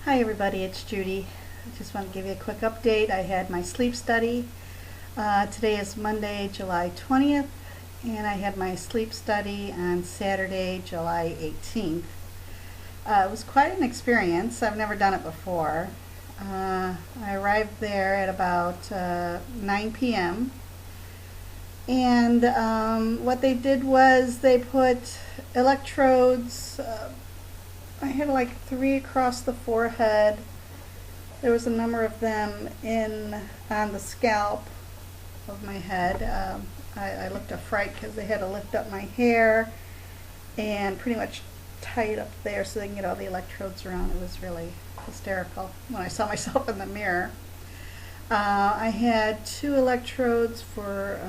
Hi everybody, it's Judy. I just want to give you a quick update. I had my sleep study. Today is Monday, July 20th, and I had my sleep study on Saturday, July 18th. It was quite an experience. I've never done it before. I arrived there at about 9 p.m. and what they did was they put electrodes. I had like 3 across the forehead. There was a number of them on the scalp of my head. I looked a fright because they had to lift up my hair and pretty much tie it up there so they can get all the electrodes around. It was really hysterical when I saw myself in the mirror. I had 2 electrodes for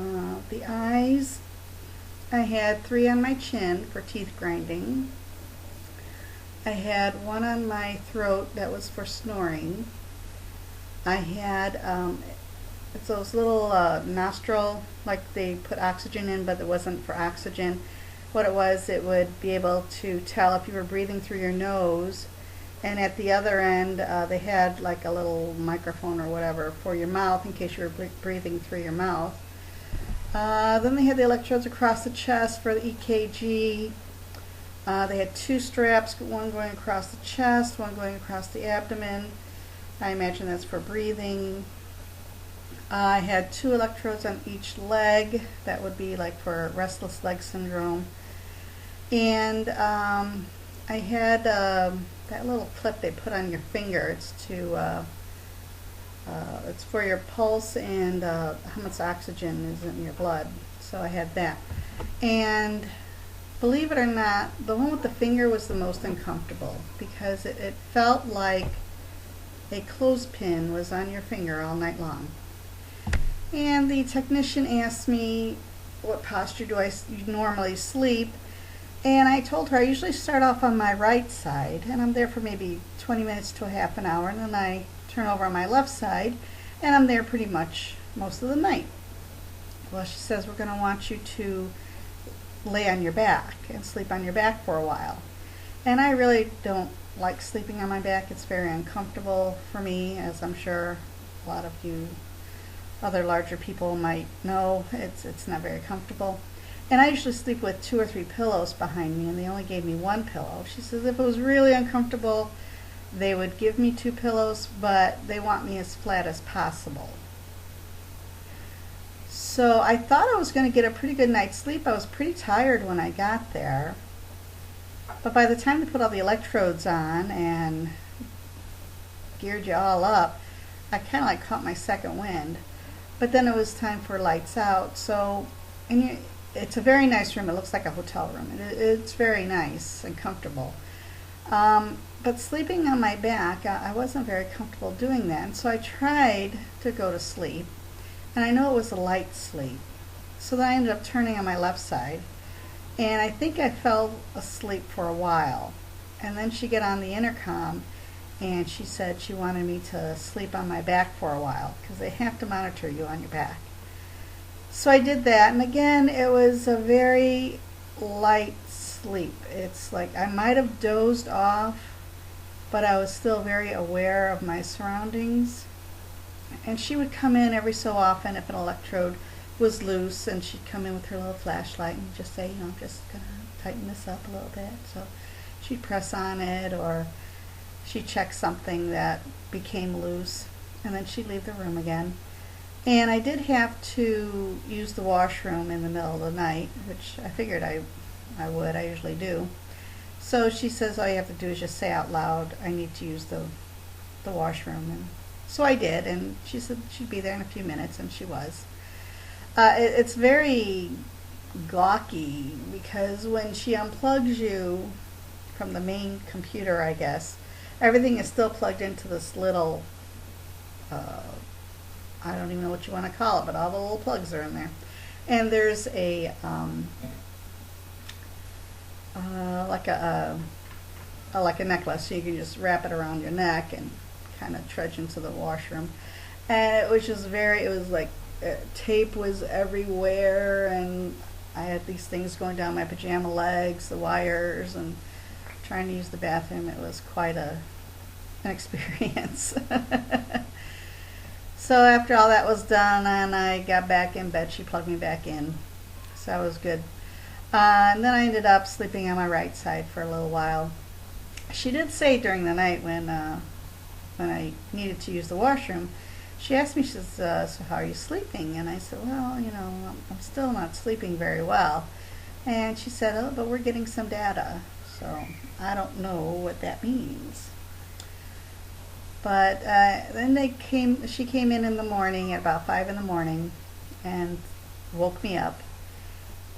the eyes. I had 3 on my chin for teeth grinding. I had 1 on my throat that was for snoring. I had it's those little nostril, like they put oxygen in, but it wasn't for oxygen. What it was, it would be able to tell if you were breathing through your nose, and at the other end they had like a little microphone or whatever for your mouth in case you were breathing through your mouth. Then they had the electrodes across the chest for the EKG. They had 2 straps, one going across the chest, one going across the abdomen. I imagine that's for breathing. I had 2 electrodes on each leg. That would be like for restless leg syndrome. And I had that little clip they put on your finger. It's for your pulse and how much oxygen is in your blood. So I had that. And believe it or not, the one with the finger was the most uncomfortable because it felt like a clothespin was on your finger all night long. And the technician asked me what posture do I normally sleep, and I told her I usually start off on my right side, and I'm there for maybe 20 minutes to a half an hour, and then I turn over on my left side, and I'm there pretty much most of the night. Well, she says we're going to want you to lay on your back and sleep on your back for a while. And I really don't like sleeping on my back. It's very uncomfortable for me, as I'm sure a lot of you other larger people might know. It's not very comfortable. And I usually sleep with 2 or 3 pillows behind me, and they only gave me 1 pillow. She says if it was really uncomfortable, they would give me 2 pillows, but they want me as flat as possible. So I thought I was going to get a pretty good night's sleep. I was pretty tired when I got there. But by the time they put all the electrodes on and geared you all up, I kind of like caught my second wind. But then it was time for lights out. So, it's a very nice room. It looks like a hotel room. It's very nice and comfortable. But sleeping on my back, I wasn't very comfortable doing that. And so I tried to go to sleep. And I know it was a light sleep. So then I ended up turning on my left side. And I think I fell asleep for a while. And then she got on the intercom and she said she wanted me to sleep on my back for a while because they have to monitor you on your back. So I did that, and again it was a very light sleep. It's like I might have dozed off, but I was still very aware of my surroundings. And she would come in every so often if an electrode was loose, and she'd come in with her little flashlight and just say, I'm just gonna tighten this up a little bit. So she'd press on it, or she'd check something that became loose, and then she'd leave the room again. And I did have to use the washroom in the middle of the night, which I figured I would. I usually do. So she says all you have to do is just say out loud, I need to use the washroom. And so I did, and she said she'd be there in a few minutes, and she was. It's very gawky because when she unplugs you from the main computer, I guess, everything is still plugged into this little, I don't even know what you want to call it, but all the little plugs are in there. And there's a, like a necklace, so you can just wrap it around your neck and kind of trudge into the washroom. And it was just it was like, tape was everywhere, and I had these things going down my pajama legs, the wires, and trying to use the bathroom. It was quite a an experience. So after all that was done and I got back in bed, she plugged me back in. So that was good. And then I ended up sleeping on my right side for a little while. She did say during the night when I needed to use the washroom, she asked me, she says, so how are you sleeping? And I said, well, you know, I'm still not sleeping very well. And she said, oh, but we're getting some data. So I don't know what that means. But then she came in the morning at about 5 in the morning and woke me up.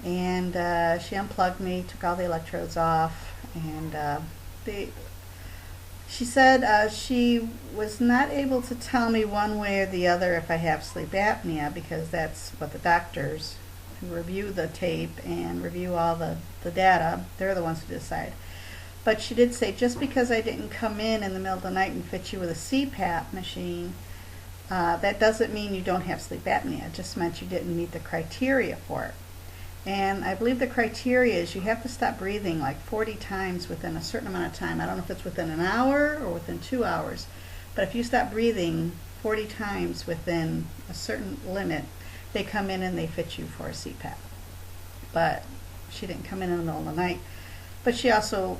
And she unplugged me, took all the electrodes off, and she said she was not able to tell me one way or the other if I have sleep apnea, because that's what the doctors who review the tape and review all the data, they're the ones who decide. But she did say, just because I didn't come in the middle of the night and fit you with a CPAP machine, that doesn't mean you don't have sleep apnea. It just meant you didn't meet the criteria for it. And I believe the criteria is you have to stop breathing like 40 times within a certain amount of time. I don't know if it's within an hour or within 2 hours. But if you stop breathing 40 times within a certain limit, they come in and they fit you for a CPAP. But she didn't come in the middle of the night. But she also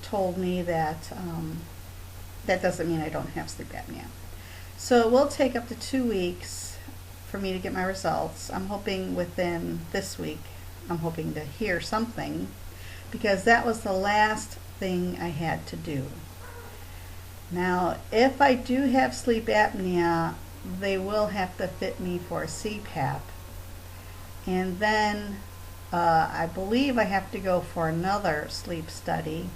told me that that doesn't mean I don't have sleep apnea. So it will take up to 2 weeks for me to get my results. I'm hoping within this week, I'm hoping to hear something, because that was the last thing I had to do. Now, if I do have sleep apnea, they will have to fit me for a CPAP. And then I believe I have to go for another sleep study.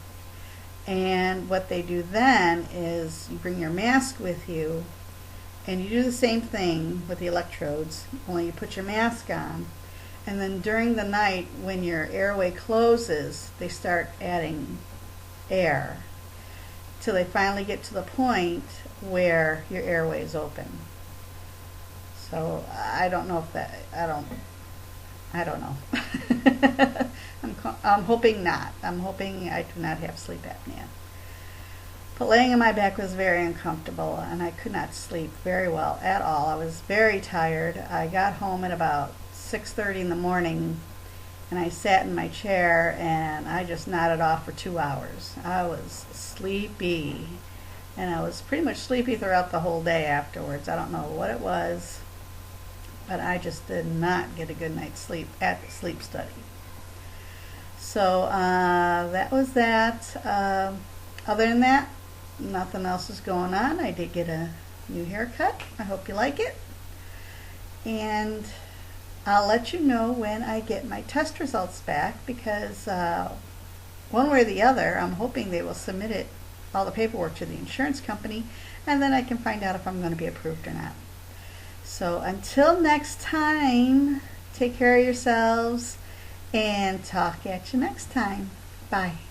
And what they do then is you bring your mask with you, and you do the same thing with the electrodes, only you put your mask on. And then during the night, when your airway closes, they start adding air till they finally get to the point where your airway is open. So I don't know if that, I don't know. I'm hoping not. I'm hoping I do not have sleep apnea. But laying on my back was very uncomfortable, and I could not sleep very well at all. I was very tired. I got home at about 6:30 in the morning, and I sat in my chair, and I just nodded off for 2 hours. I was sleepy, and I was pretty much sleepy throughout the whole day afterwards. I don't know what it was, but I just did not get a good night's sleep at the sleep study. So that was that. Other than that, nothing else is going on. I did get a new haircut. I hope you like it. And I'll let you know when I get my test results back, because one way or the other, I'm hoping they will submit it, all the paperwork, to the insurance company, and then I can find out if I'm going to be approved or not. So until next time, take care of yourselves, and talk at you next time. Bye.